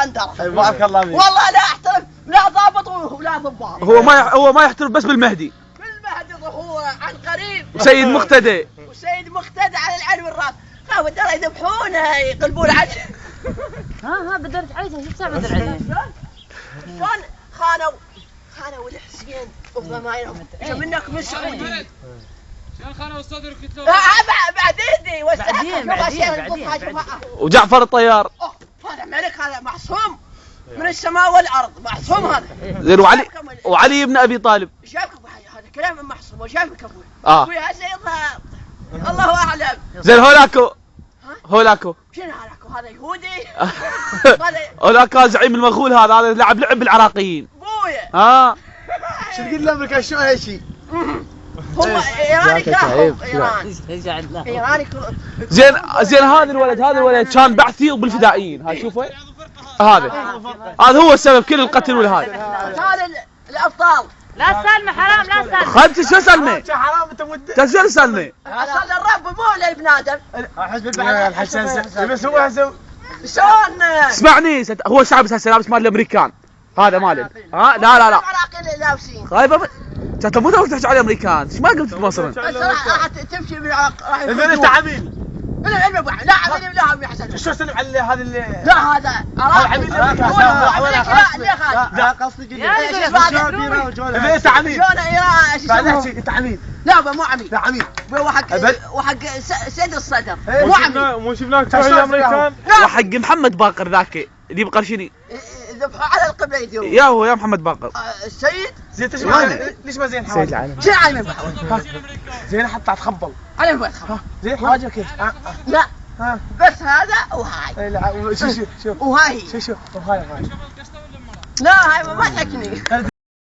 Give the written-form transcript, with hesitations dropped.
البندرة. بارك الله فيك. والله لا احترف لا ضابط ولا ضباط. هو ما يحترف بس بالمهدي. بالمهدي ظهوره عن قريب. وسيد مقتدى. وسيد مقتدى على العين والراس. قالوا ترى يذبحونه يقلبون عليه. ها بدرت عليه شو سوى بدر عليه؟ شلون خانوا الحسين وضمايرهم منك من السعودية. شلون خانوا الصدر وقتلوه؟ بعدين وجعفر الطيار. هذا ملك هذا معصوم من السماء والارض معصوم هذا. زين وعلي بن ابي طالب. شايفك ابو حي هذا كلام معصوم وشايفك ابوي. ابوي هسه يظهر الله اعلم. زين هولاكو شنو هذا يهودي؟ هولاكو زعيم المغول هذا لعب بالعراقيين. ابويا شو تقول الامريكان شو هالشيء؟ هم ايراني كلهم ايراني زين هذا الولد كان بعثي وبالفدائيين. هاي شوفه هذا هو السبب كل القتل والهاي. هذا الابطال. لا تسلمه حرام لا تسلمه. خالتي شو سلمه؟ حرام انت شو سلمه؟ اصل الرب مو للابن ادم. حزب البعث بس هو شلون؟ اسمعني هو شعب لابس مال الامريكان هذا ماله. لا العراقيين لابسين. خايبه انت مو تحكي على الامريكان. ايش ما قلت مصر؟ راح تمشي بالعراق راح اذا انت عميل. لا عميل لا ابو حسن. شو سلم على هذا اللي لا هذا عميل لا قصدي اذا انت عميل شلون ايران بعدين انت عميل. لا مو عميل. لا عميل وحق سيد الصدر مو عميل. مو شفناك تروح الامريكان. وحق محمد باقر ذاك اللي بقرشني ذبحوا على القبله يديرون. يا محمد باقر. السيد زين ليش ما زين سيد العالم. شنو عايمه زين حتى تخبل. على ما تخاف. زين حاجه كيف؟ لا بس هذا وهاي. لا شوف وهاي شوف وهاي لا هاي ما تحكني.